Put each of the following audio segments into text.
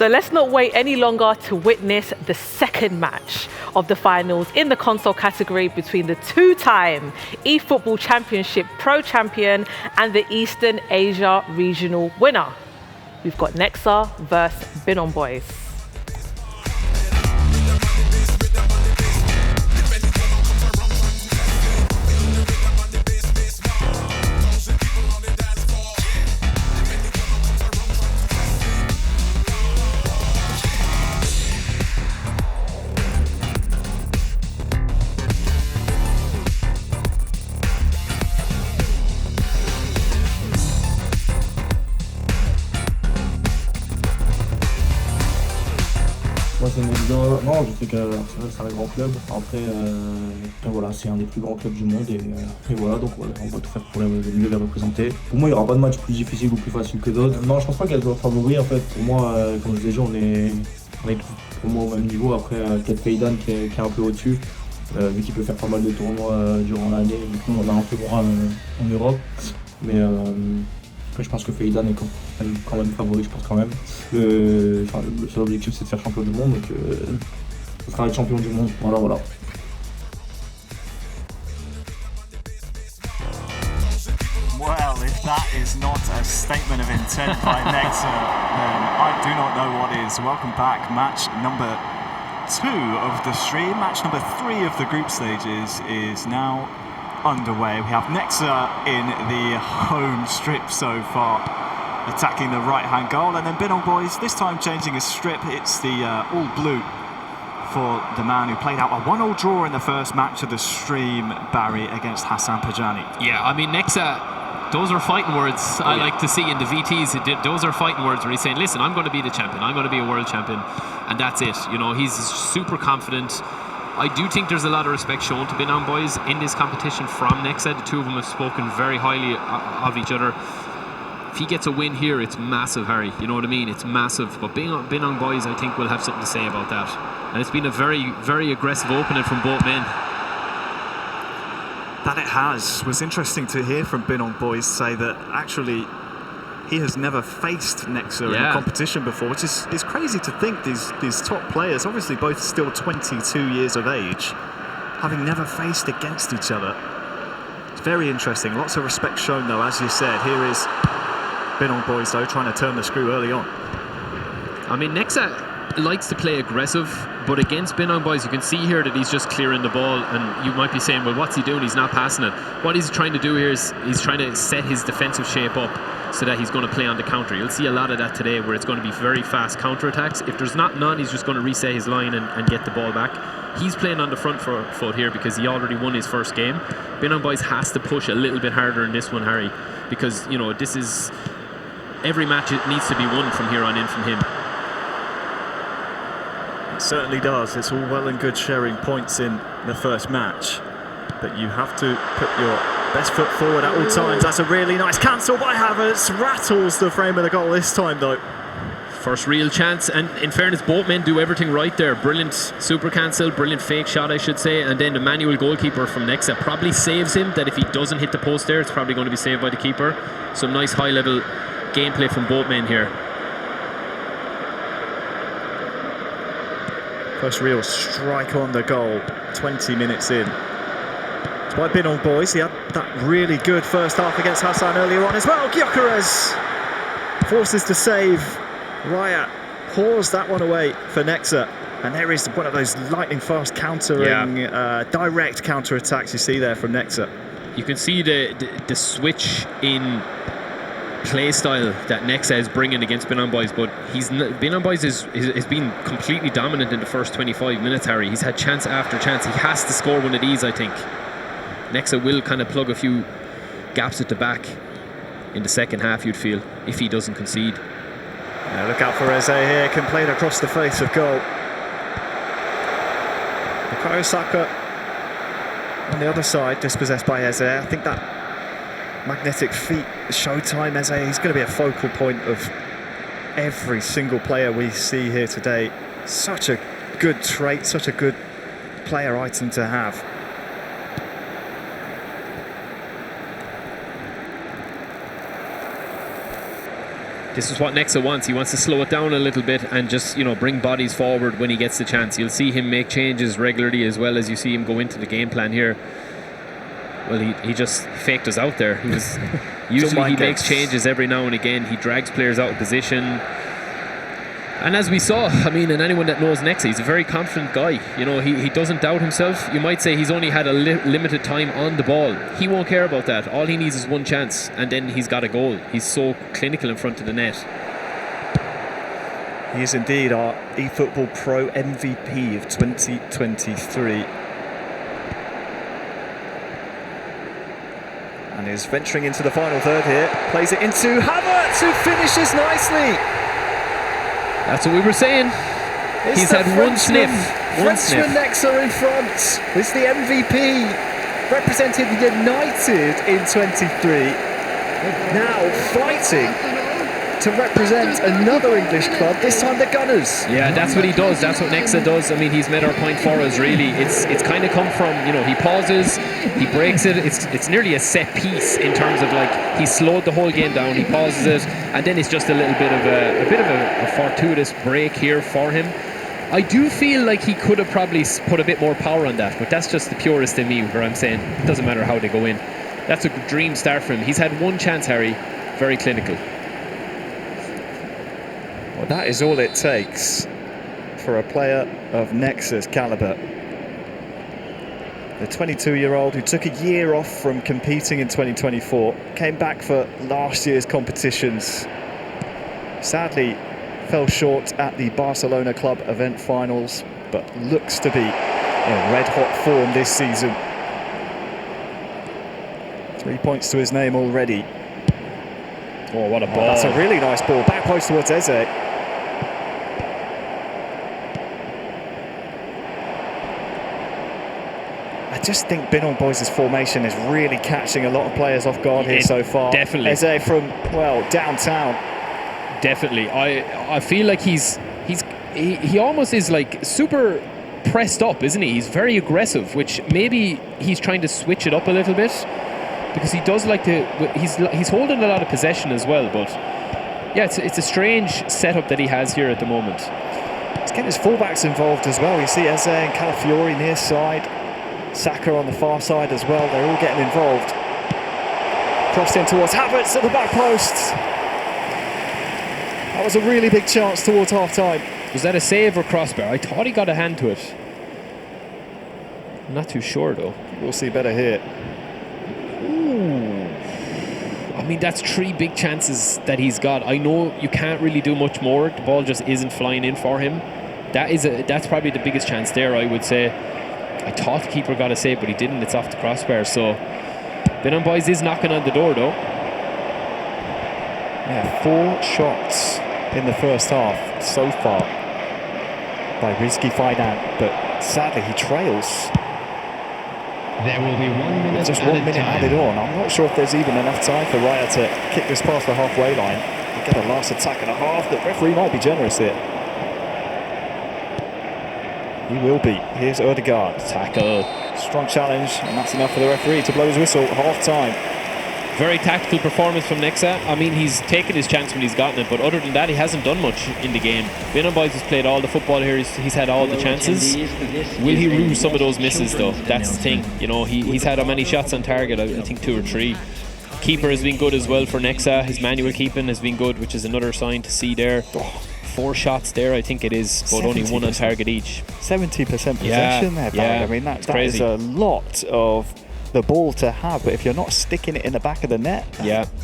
So let's not wait any longer to witness the second match of the finals in the console category between the two-time eFootball Championship Pro Champion and the Eastern Asia Regional winner. We've got Nexa versus Binn Boys. Moi c'est Nekza. Non, je sais que c'est un grand club. Après voilà, c'est un des plus grands clubs du monde et voilà, donc voilà, on va tout faire pour mieux les représenter. Pour moi, il n'y aura pas de match plus difficile ou plus facile que d'autres. Non, je pense pas qu'il y ait de favoris en fait. Pour moi, comme je vous ai dit, on est pour moi au même niveau. Après, peut-être Feidan qui est un peu au-dessus, vu qu'il peut faire pas mal de tournois durant l'année. Du coup, on a un peu moins en Europe. Mais après, je pense que Feidan est quand même favori, je pense quand même. Le seul objectif, c'est de faire champion du monde, donc ce sera être champion du monde. Voilà. Well, if that is not a statement of intent by Nexa, then I do not know what is. Welcome back, match number 2 of the stream. Match number 3 of the group stages is now underway. We have Nexa in the home strip so far, attacking the right-hand goal, and then Binn Boys this time changing his strip. It's the all blue for the man who played out a 1-1 draw in the first match of the stream, Barry, against Hassan Pajani. Yeah, I mean, Nexa, those are fighting words I like to see in the VTs. Those are fighting words where he's saying, listen, I'm going to be the champion, I'm going to be a world champion, and that's it. You know, he's super confident. I do think there's a lot of respect shown to Binn Boys in this competition from Nexa. The two of them have spoken very highly of each other. If he gets a win here, it's massive, Harry. You know what I mean? It's massive. But Binn Boys, I think, will have something to say about that. And it's been a very, very aggressive opening from both men. That it has. It was interesting to hear from Binn Boys say that actually he has never faced Nexa in a competition before, which is crazy to think. These top players, obviously both still 22 years of age, having never faced against each other. It's very interesting. Lots of respect shown, though, as you said. Here is Binn Boys, though, trying to turn the screw early on. I mean, Nexa likes to play aggressive, but against Binn Boys, you can see here that he's just clearing the ball, and you might be saying, well, what's he doing? He's not passing it. What he's trying to do here is he's trying to set his defensive shape up so that he's going to play on the counter. You'll see a lot of that today, where it's going to be very fast counter-attacks. If there's not none, he's just going to reset his line and get the ball back. He's playing on the front foot here because he already won his first game. Binn Boys has to push a little bit harder in this one, Harry, because, you know, this is... every match it needs to be won from here on in from him. It certainly does. It's all well and good sharing points in the first match, but you have to put your best foot forward at all times. That's a really nice cancel by Havertz. Rattles the frame of the goal this time, though. First real chance, and in fairness, both men do everything right there. Brilliant super cancel, brilliant fake shot, I should say, and then the manual goalkeeper from Nexa probably saves him, that if he doesn't hit the post there, it's probably going to be saved by the keeper. Some nice high-level gameplay from both men here. First real strike on the goal, 20 minutes in. It's by Binn Boys. He had that really good first half against Hassan earlier on as well. Gyökeres forces to save. Raya paws that one away for Nexa. And there is one of those lightning fast countering, direct counter attacks you see there from Nexa. You can see the switch in play style that Nexa is bringing against Binn Boys, but Binn Boys has been completely dominant in the first 25 minutes, Harry. He's had chance after chance. He has to score one of these, I think. Nexa will kind of plug a few gaps at the back in the second half, you'd feel, if he doesn't concede. Yeah, look out for Eze here, can play it across the face of goal. Bukayo Saka on the other side, dispossessed by Eze. I think that magnetic feet, showtime Eze, he's going to be a focal point of every single player we see here today. Such a good trait, such a good player item to have. This is what Nexa wants. He wants to slow it down a little bit and just, bring bodies forward when he gets the chance. You'll see him make changes regularly as well as you see him go into the game plan here. Well, he just faked us out there. Usually he makes changes every now and again. He drags players out of position. And as we saw, and anyone that knows Nexa, he's a very confident guy. He doesn't doubt himself. You might say he's only had a limited time on the ball. He won't care about that. All he needs is one chance, and then he's got a goal. He's so clinical in front of the net. He is indeed our eFootball Pro MVP of 2023. And is venturing into the final third here. Plays it into Havertz, who finishes nicely. That's what we were saying. He's had one sniff. Frenchman Nexa in front. It's the MVP. Represented United in 23. Now fighting to represent another English club, this time the Gunners. Yeah, that's what he does. That's what Nexa does. He's made our point for us, really. It's kind of come from, he pauses, he breaks it. It's nearly a set piece in terms of he slowed the whole game down, he pauses it, and then it's just a little bit of a fortuitous break here for him. I do feel like he could have probably put a bit more power on that, but that's just the purist in me where I'm saying it doesn't matter how they go in. That's a dream start for him. He's had one chance, Harry, very clinical. Well, that is all it takes for a player of Nexa's calibre. The 22-year-old who took a year off from competing in 2024, came back for last year's competitions. Sadly, fell short at the Barcelona Club event finals, but looks to be in red-hot form this season. 3 points to his name already. Oh, what a ball. That's a really nice ball. Back post towards Eze. I just think Binn Boys' formation is really catching a lot of players off guard here so far. Definitely. Eze from, downtown. Definitely. I feel like he almost is super pressed up, isn't he? He's very aggressive, which maybe he's trying to switch it up a little bit, because he does like to. He's holding a lot of possession as well, but yeah, it's a strange setup that he has here at the moment. He's getting his fullbacks involved as well. You see Eze and Calafiori near side, Saka on the far side as well. They're all getting involved. Crossed in towards Havertz at the back post. That was a really big chance towards half-time. Was that a save or crossbar? I thought he got a hand to it. I'm not too sure though. We'll see better here. Ooh. That's 3 big chances that he's got. I know you can't really do much more. The ball just isn't flying in for him. That's probably the biggest chance there, I would say. I thought the keeper got a save, but he didn't. It's off the crossbar. So Binn Boys is knocking on the door though. Yeah, 4 shots in the first half so far by Rizky Fidan, but sadly he trails. There will be 1 minute. Just 1 minute added on. I'm not sure if there's even enough time for Raya to kick this past the halfway line and get a last attack and a half. The referee might be generous here. He will be. Here's Odegaard. Tackle. Strong challenge, and that's enough for the referee to blow his whistle. Half time. Very tactical performance from Nexa. He's taken his chance when he's gotten it, but other than that, he hasn't done much in the game. Binn Boys has played all the football here. He's had all the chances. Will he rue some of those misses, though? That's the thing. He's had how many shots on target? I think 2 or 3. Keeper has been good as well for Nexa. His manual keeping has been good, which is another sign to see there. 4 shots there, I think it is, but only 1 on target each. 70% possession there, Barry. That is a lot of the ball to have, but if you're not sticking it in the back of the net,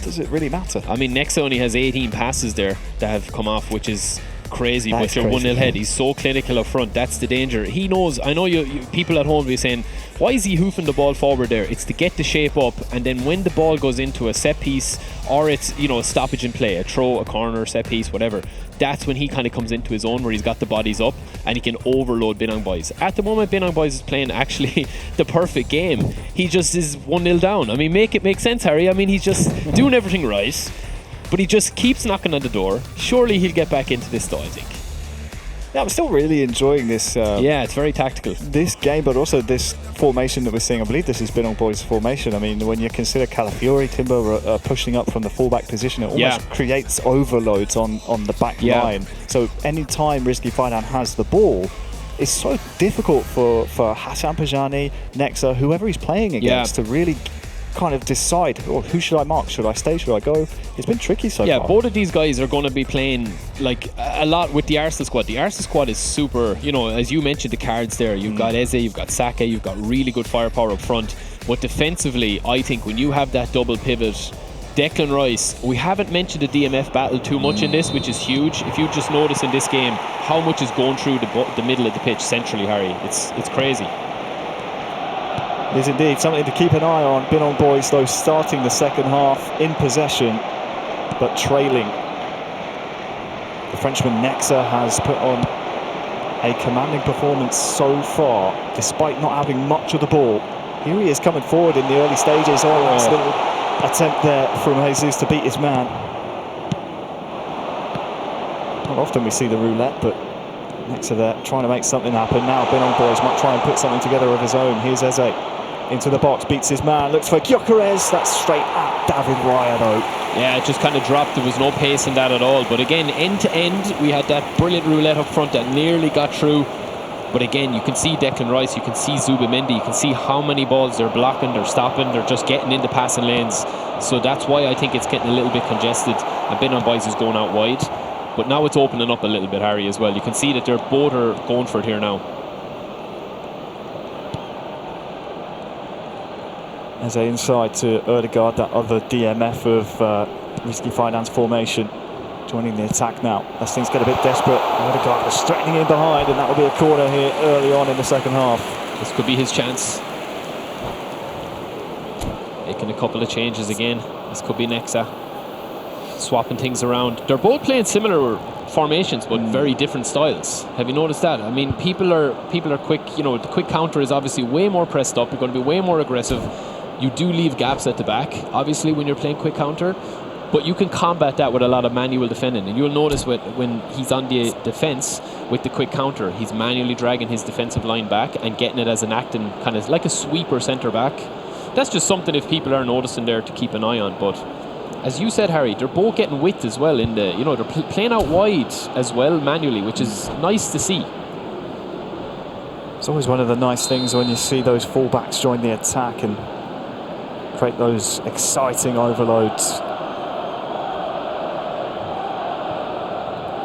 does it really matter? Nexa only has 18 passes there that have come off, which is crazy, but you're 1-0 ahead. He's so clinical up front. That's the danger. He knows. I know you people at home will be saying, why is he hoofing the ball forward there? It's to get the shape up, and then when the ball goes into a set piece, or it's a stoppage in play, a throw, a corner, set piece, whatever, that's when he kind of comes into his own, where he's got the bodies up and he can overload Binn Boys. At the moment, Binn Boys is playing actually the perfect game. He just is 1-0 down. Make it make sense, Harry. He's just doing everything right, but he just keeps knocking on the door. Surely he'll get back into this though, I think. Yeah, I'm still really enjoying this. Yeah, it's very tactical. This game, but also this formation that we're seeing. I believe this has been on Boys' formation. I mean, when you consider Calafiori, Timber pushing up from the fullback position, it almost creates overloads on the back line. So anytime Risky Finan has the ball, it's so difficult for Hassan Pajani, Nexa, whoever he's playing against, to really kind of decide, who should I mark? Should I stay? Should I go? It's been tricky so far. Yeah, both of these guys are going to be playing like a lot with the Arsenal squad. The Arsenal squad is super, you know, as you mentioned, the cards there. You've got Eze, you've got Saka, you've got really good firepower up front. But defensively, I think when you have that double pivot, Declan Rice, we haven't mentioned the DMF battle too much in this, which is huge. If you just notice in this game how much is going through the middle of the pitch centrally, Harry, it's crazy. It is indeed something to keep an eye on. Binn on Boys, though, starting the second half in possession, but trailing. The Frenchman Nexa has put on a commanding performance so far, despite not having much of the ball. Here he is coming forward in the early stages. Nice little attempt there from Jesus to beat his man. Not often we see the roulette, but Nexa there trying to make something happen. Now Binn on Boys might try and put something together of his own. Here's Eze into the box, beats his man, looks for Gyökeres. That's straight at David Raya though. Yeah, it just kind of dropped. There was no pace in that at all. But again, end to end, we had that brilliant roulette up front that nearly got through. But again, you can see Declan Rice, you can see Zubimendi, you can see how many balls they're blocking, they're stopping, they're just getting into passing lanes. So that's why I think it's getting a little bit congested. And Binn on Boys is going out wide. But now it's opening up a little bit, Harry, as well. You can see that they're both are going for it here now. As they inside to Ødegaard, that other DMF of Risky Finance formation, joining the attack now. As things get a bit desperate, Ødegaard was straightening in behind, and that will be a corner here early on in the second half. This could be his chance. Making a couple of changes again. This could be Nexa. Swapping things around. They're both playing similar formations, but very different styles. Have you noticed that? I mean, people are quick. You know, the quick counter is obviously way more pressed up. You're going to be way more aggressive. You do leave gaps at the back, obviously, when you're playing quick counter, but you can combat that with a lot of manual defending. And you'll notice when he's on the defence with the quick counter, he's manually dragging his defensive line back and getting it as an acting kind of like a sweeper centre back. That's just something if people are noticing there to keep an eye on. But as you said, Harry, they're both getting width as well in the, you know, they're playing out wide as well manually, which is nice to see. It's always one of the nice things when you see those fullbacks join the attack and create those exciting overloads.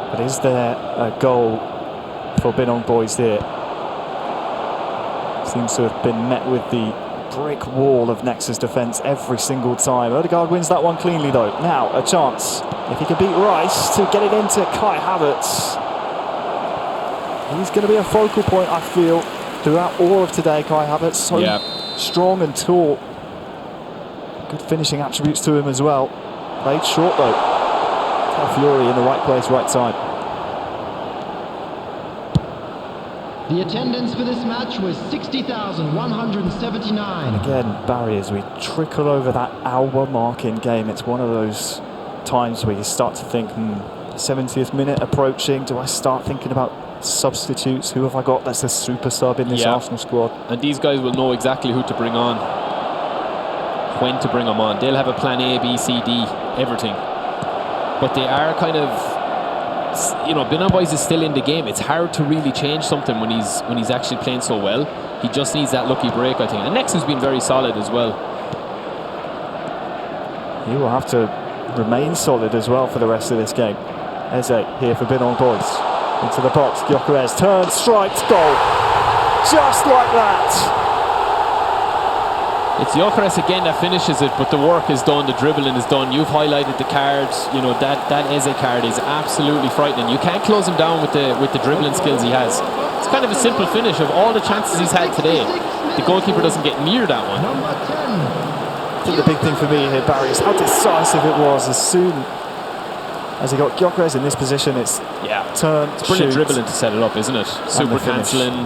But is there a goal for Binn on Boys here? Seems to have been met with the brick wall of Nexa's defence every single time. Ødegaard wins that one cleanly though. Now a chance, if he can beat Rice, to get it into Kai Havertz. He's going to be a focal point, I feel, throughout all of today. Kai Havertz, so strong and tall. Good finishing attributes to him as well. Played short though. Calafiori in the right place, right time. The attendance for this match was 60,179. Again, Barry, as we trickle over that hour mark in game, it's one of those times where you start to think, 70th minute approaching, do I start thinking about substitutes? Who have I got that's a super sub in this Arsenal squad? And these guys will know exactly who to bring on, when to bring them on. They'll have a plan A, B, C, D, everything. But they are kind of, you know, Binn on Boys is still in the game. It's hard to really change something when he's actually playing so well. He just needs that lucky break, I think. And Nexa's been very solid as well. He will have to remain solid as well for the rest of this game. Eze here for Binn on Boys. Into the box, Gyökeres turns, strikes, goal. Just like that. It's Gyökeres again that finishes it, but the work is done, the dribbling is done. You've highlighted the cards. You know, that Eze card is absolutely frightening. You can't close him down with the dribbling skills he has. It's kind of a simple finish. Of all the chances he's had today, the goalkeeper doesn't get near that one. I think the big thing for me here, Barry, is how decisive it was. As soon as he got Gyökeres in this position, it's turn, it's brilliant shoot, dribbling to set it up, isn't it? Super cancelling,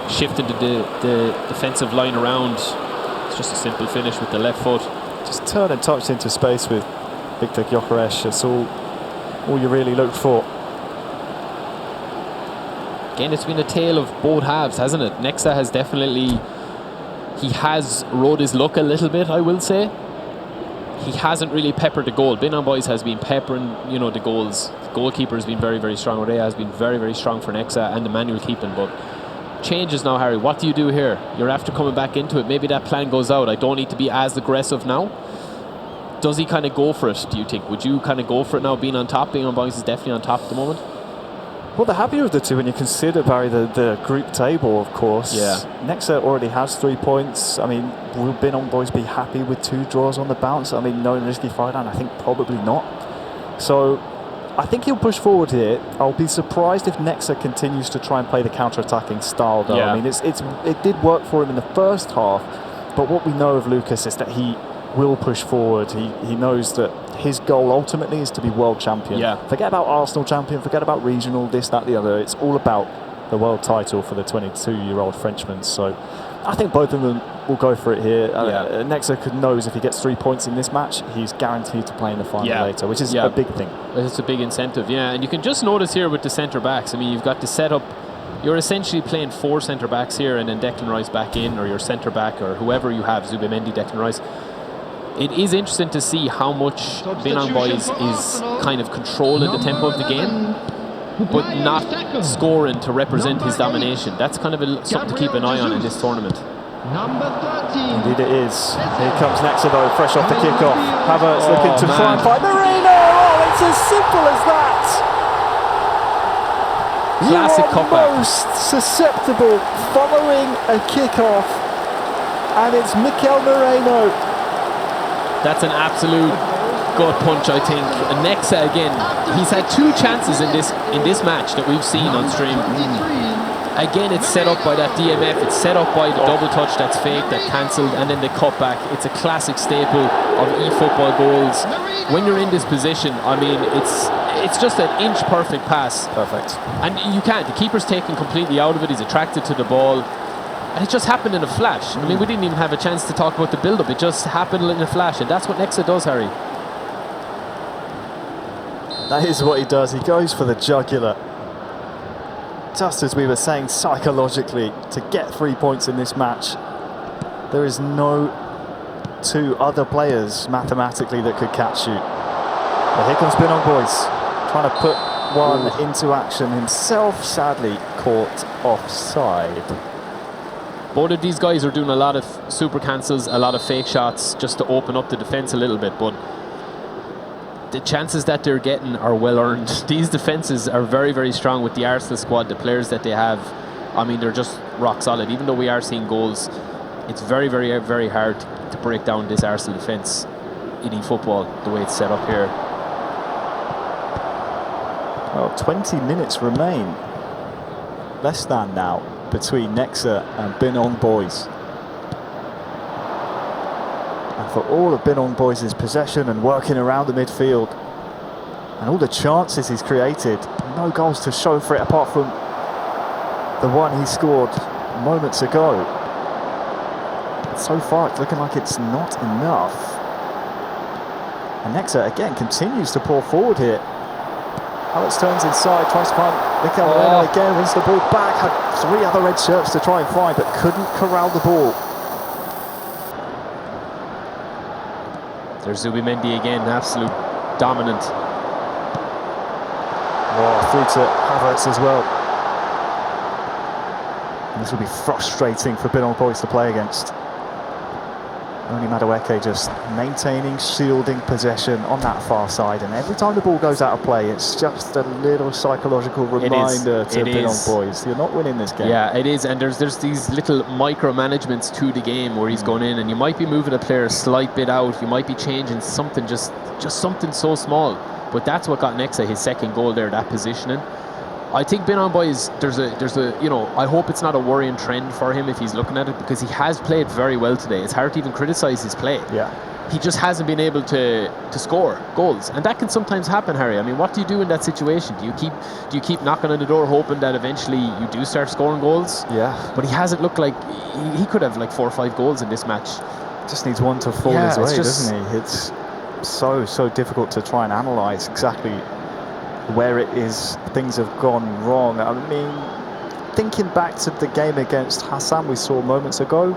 shifting the defensive line around. It's just a simple finish with the left foot. Just turn and touch into space with Victor Gyökeres. That's all you really look for. again, it's been a tale of both halves, hasn't it? Nexa has definitely, he has rode his luck a little bit, I will say. He hasn't really peppered the goal. Binn Boys has been peppering, you know, the goals. The goalkeeper has been very, very strong. Orea has been very, very strong for Nexa, and the manual keeping. But changes now, Harry. What do you do here? You're after coming back into it. Maybe that plan goes out. I don't need to be as aggressive now. Does he kind of go for it, do you think? Would you kind of go for it now, being on top? Binn Boys is definitely on top at the moment. Well, the happier of the two when you consider, Barry, the group table, of course. Yeah. Nexa already has 3 points. I mean, will Binn Boys be happy with 2 draws on the bounce? I mean, no risky fight down? I think probably not. So I think he'll push forward here. I'll be surprised if Nexa continues to try and play the counter-attacking style, though. Yeah. I mean, it did work for him in the first half, but what we know of Lucas is that he will push forward. He knows that his goal ultimately is to be world champion. Yeah. Forget about Arsenal champion, forget about regional, this, that, the other. It's all about the world title for the 22-year-old Frenchman. So I think both of them will go for it here. Nexa knows if he gets 3 points in this match, he's guaranteed to play in the final later, which is a big thing. It's a big incentive, yeah. And you can just notice here with the centre-backs, I mean, you've got the setup. You're essentially playing 4 centre-backs here, and then Declan Rice back in, or your centre-back, or whoever you have, Zubimendi, Declan Rice. It is interesting to see how much Binn Boys is kind of controlling the tempo of the game, but not scoring to represent his domination. That's kind of something to keep an eye on in this tournament. Number 13. Indeed it is. Here comes Nexa though, fresh off the kick-off. Havertz looking to try and find Marino. Oh, it's as simple as that. Classic you are cutback. most susceptible following a kick-off, and it's Mikel Moreno. That's an absolute gut punch, I think. And Nexa again, he's had 2 chances in this match that we've seen on stream. Again, it's set up by that DMF, it's set up by the double touch that's fake, that cancelled, and then the cutback. It's a classic staple of eFootball goals. When you're in this position, I mean, it's just an inch perfect pass. Perfect. And you can't. The keeper's taken completely out of it. He's attracted to the ball. And it just happened in a flash. I mean, we didn't even have a chance to talk about the build-up. It just happened in a flash, and that's what Nexa does, Harry. That is what he does. He goes for the jugular. Just as we were saying, psychologically, to get 3 points in this match, there is no 2 other players mathematically that could catch you. But here comes Binn Boys, trying to put one into action himself, sadly caught offside. Both of these guys are doing a lot of super cancels, a lot of fake shots, just to open up the defence a little bit, but the chances that they're getting are well earned. These defences are very, very strong with the Arsenal squad, the players that they have. I mean, they're just rock solid. Even though we are seeing goals, it's very, very, very hard to break down this Arsenal defence in eFootball, the way it's set up here. Well, 20 minutes remain, less than now, between Nexa and Binn Boys. And for all of Binn Boys' possession and working around the midfield, and all the chances he's created, no goals to show for it apart from the one he scored moments ago. So far it's looking like it's not enough. And Nexa again continues to pour forward here. Havertz turns inside, tries to find Mikel Moreno again, wins the ball back, had 3 other red shirts to try and find, but couldn't corral the ball. There's Zubimendi again, absolute dominant. Oh, through to Havertz as well. And this will be frustrating for Binn Boys to play against. Only Madueke just maintaining, shielding possession on that far side, and every time the ball goes out of play, it's just a little psychological reminder to Binn Boys. You're not winning this game. Yeah, it is, and there's these little micromanagements to the game where he's going in, and you might be moving a player a slight bit out, you might be changing something, just something so small. But that's what got Nexa his second goal there, that positioning. I think Binn Boys, there's a you know, I hope it's not a worrying trend for him if he's looking at it, because he has played very well today. It's hard to even criticise his play. Yeah. He just hasn't been able to score goals, and that can sometimes happen, Harry. I mean, what do you do in that situation? Do you keep knocking on the door hoping that eventually you do start scoring goals? Yeah. But he hasn't looked like he could have like 4 or 5 goals in this match. Just needs one to fall his way, doesn't he? It's so difficult to try and analyse exactly where it is things have gone wrong. I mean, thinking back to the game against Hassan we saw moments ago,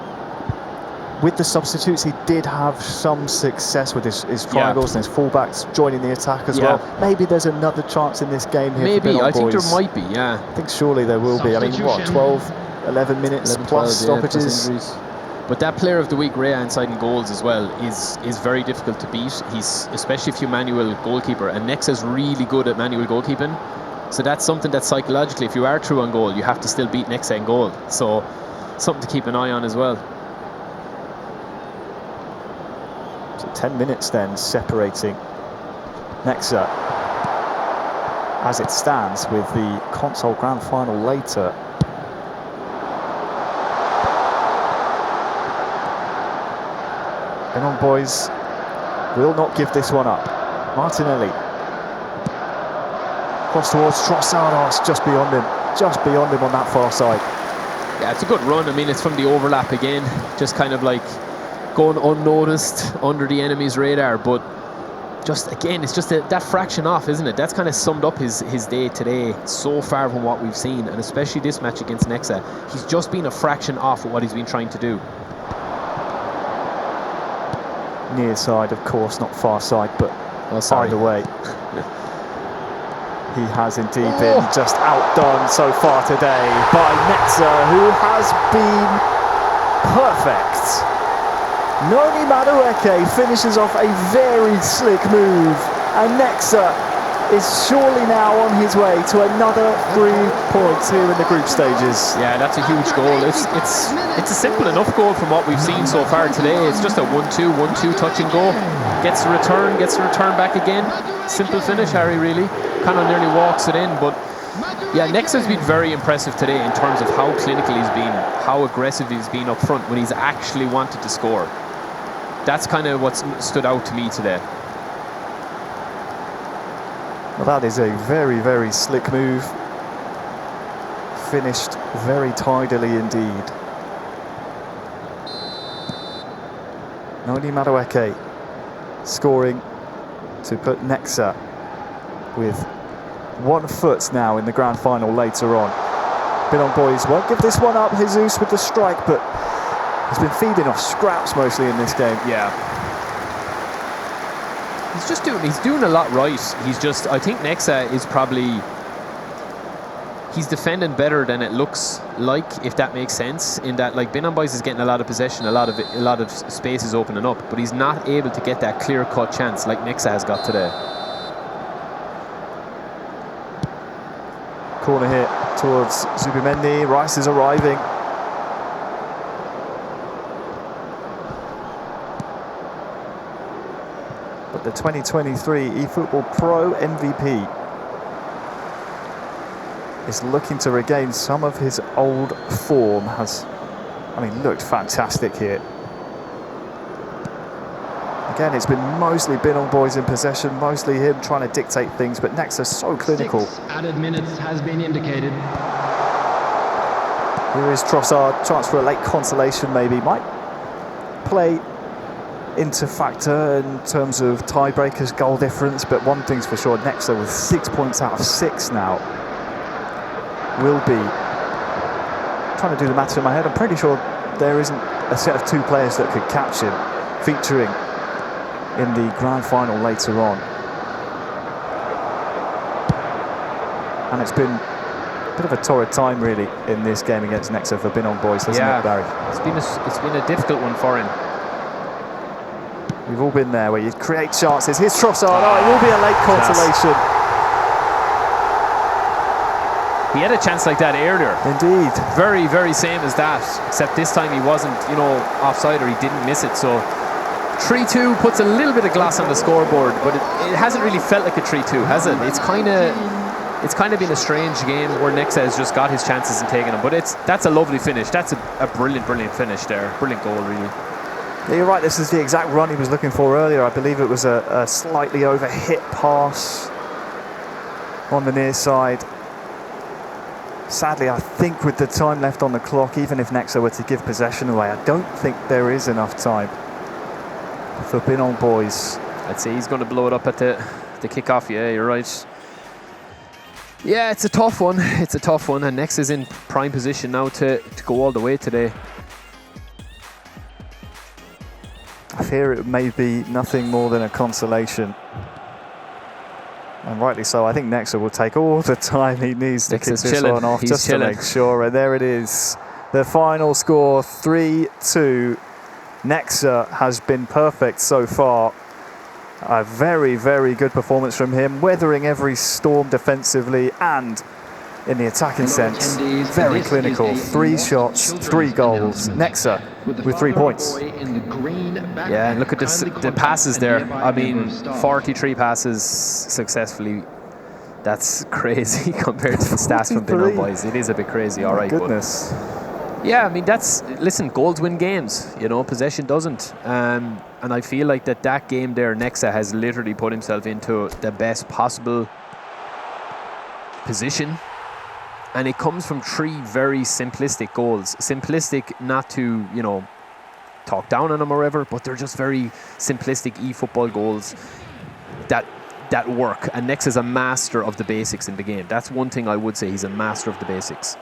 with the substitutes, he did have some success with his triangles and his fullbacks joining the attack as well. Maybe there's another chance in this game here. Maybe, I think there might be, yeah. I think surely there will be. I mean, what, 12, 11 minutes 11, plus 12, stoppages? Plus but that player of the week, Rea, inside in goals as well, is very difficult to beat. He's, especially if you're manual goalkeeper, and Nexa's really good at manual goalkeeping. So that's something that psychologically, if you are true on goal, you have to still beat Nexa in goal. So something to keep an eye on as well. 10 minutes then separating Nexa as it stands, with the console grand final later. Binn boys will not give this one up. Martinelli cross towards Trossard. Oh, it's just beyond him on that far side. Yeah, it's a good run. I mean, it's from the overlap again, just kind of like going unnoticed under the enemy's radar, but just again, it's just that fraction off, isn't it? That's kind of summed up his day today so far from what we've seen, and especially this match against Nexa. He's just been a fraction off of what he's been trying to do. Near side, of course, not far side, but either way. He has indeed been just outdone so far today by Nexa, who has been perfect. Noni Madueke finishes off a very slick move, and Nexa is surely now on his way to another 3 points here in the group stages. Yeah, that's a huge goal. It's a simple enough goal from what we've seen so far today. It's just a 1-2 touch and go. Gets the return back again. Simple finish, Harry, really. Kind of nearly walks it in, but yeah, Nexa's been very impressive today in terms of how clinical he's been, how aggressive he's been up front when he's actually wanted to score. That's kind of what stood out to me today. Well, that is a very, very slick move. Finished very tidily indeed. Noni Madueke scoring to put Nexa with 1 foot now in the grand final later on. Binn boys won't give this one up. Jesus with the strike, but he's been feeding off scraps mostly in this game. Yeah. He's doing a lot right. I think Nexa is probably, he's defending better than it looks like, if that makes sense, in that like Binn boys is getting a lot of possession, a lot of space is opening up, but he's not able to get that clear-cut chance like Nexa has got today. Corner hit towards Zubimendi. Rice is arriving. But the 2023 eFootball Pro MVP is looking to regain some of his old form. Looked fantastic here. Again, it's been mostly Binn boys in possession, mostly him trying to dictate things, but Nexa so clinical. 6 added minutes has been indicated. Here is Trossard, chance for a late consolation maybe. Might play into factor in terms of tiebreakers, goal difference, but one thing's for sure, Nexa with 6 points out of 6 now will be, trying to do the maths in my head, I'm pretty sure there isn't a set of 2 players that could catch him, featuring in the grand final later on. And it's been a bit of a torrid time really in this game against Nexa for Binn boys, hasn't it, Barry? It's been a difficult one for him. We've all been there where you create chances. Here's Trossard. Oh, it will be a late consolation. He had a chance like that earlier. Indeed. Very, very same as that, except this time he wasn't, offside, or he didn't miss it. So 3-2 puts a little bit of glass on the scoreboard, but it hasn't really felt like a 3-2, has it? It's kind of been a strange game where Nexa has just got his chances and taken them. But that's a lovely finish. That's a brilliant, brilliant finish there. Brilliant goal, really. Yeah, you're right. This is the exact run he was looking for earlier. I believe it was a slightly over-hit pass on the near side. Sadly, I think with the time left on the clock, even if Nexa were to give possession away, I don't think there is enough time for Binn boys. I'd say he's going to blow it up at the kick-off. Yeah, you're right. Yeah, it's a tough one. It's a tough one, and Nexa is in prime position now to go all the way today. I fear it may be nothing more than a consolation. And rightly so. I think Nexa will take all the time he needs to kick this one off, just to make sure. And there it is. The final score, 3-2. Nexa has been perfect so far. A very, very good performance from him, weathering every storm defensively and in the attacking sense. Very clinical. 3 shots, 3 goals. Nexa with 3 points. Yeah, and look at this, the passes there. I mean, 43 passes successfully. That's crazy compared to the stats from Binn boys. It is a bit crazy, all right. Goodness. Yeah, I mean, listen, goals win games, you know, possession doesn't. And I feel like that game there, Nexa has literally put himself into the best possible position. And it comes from 3 very simplistic goals. Simplistic, not to, you know, talk down on them or whatever, but they're just very simplistic eFootball goals that work. And Nexa's a master of the basics in the game. That's one thing I would say, he's a master of the basics.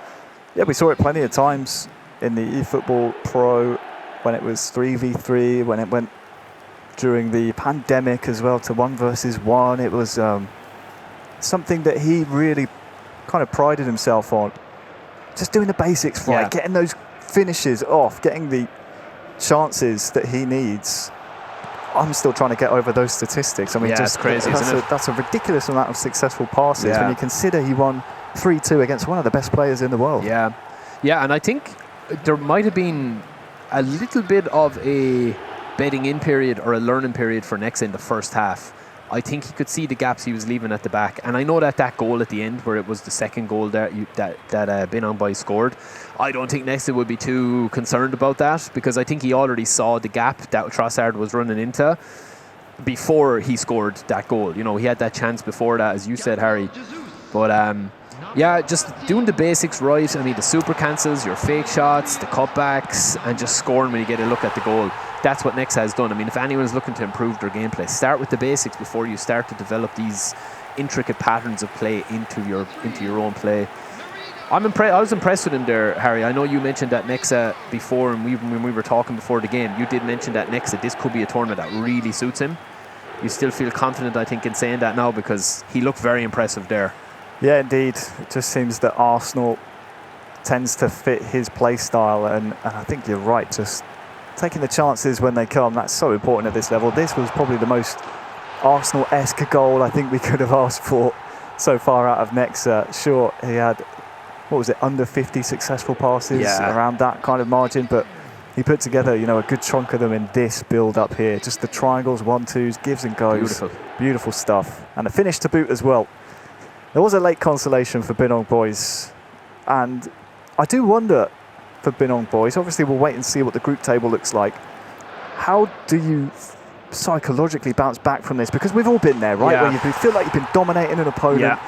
Yeah, we saw it plenty of times in the eFootball Pro when it was 3v3, when it went during the pandemic as well to 1 versus 1. It was something that he really kind of prided himself on. Just doing the basics right, getting those finishes off, getting the chances that he needs. I'm still trying to get over those statistics. I mean, it's crazy, isn't it? That's a ridiculous amount of successful passes when you consider he won 3-2 against one of the best players in the world. Yeah, and I think there might have been a little bit of a bedding in period or a learning period for Nexa in the first half. I think he could see the gaps he was leaving at the back, and I know that goal at the end, where it was the second goal that Binn boy scored, I don't think Nexa would be too concerned about that, because I think he already saw the gap that Trossard was running into before he scored that goal. You know, he had that chance before that, as you said, Harry. But yeah, just doing the basics right. I mean, the super cancels, your fake shots, the cutbacks, and just scoring when you get a look at the goal. That's what Nexa has done. I mean, if anyone's looking to improve their gameplay, start with the basics before you start to develop these intricate patterns of play into your own play. I was impressed with him there, Harry. I know you mentioned that Nexa before, and when we were talking before the game, you did mention that Nexa, this could be a tournament that really suits him. You still feel confident, I think, in saying that now, because he looked very impressive there. Yeah, indeed. It just seems that Arsenal tends to fit his play style, and I think you're right, just taking the chances when they come, that's so important at this level. This was probably the most Arsenal-esque goal I think we could have asked for so far out of Nexa. Sure, he had, what was it, under 50 successful passes, around that kind of margin, but he put together, you know, a good chunk of them in this build-up here. Just the triangles, 1-2s, gives and goes. Beautiful stuff. And a finish to boot as well. There was a late consolation for Binn boys, and I do wonder for Binn boys, obviously we'll wait and see what the group table looks like. How do you psychologically bounce back from this? Because we've all been there, right? Where you feel like you've been dominating an opponent,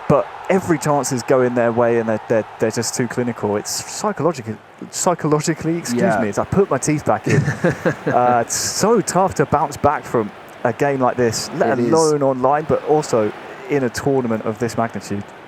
but every chance is going their way and they're just too clinical. It's psychologically, excuse me, as I put my teeth back in. It's so tough to bounce back from a game like this, let alone online, but also in a tournament of this magnitude.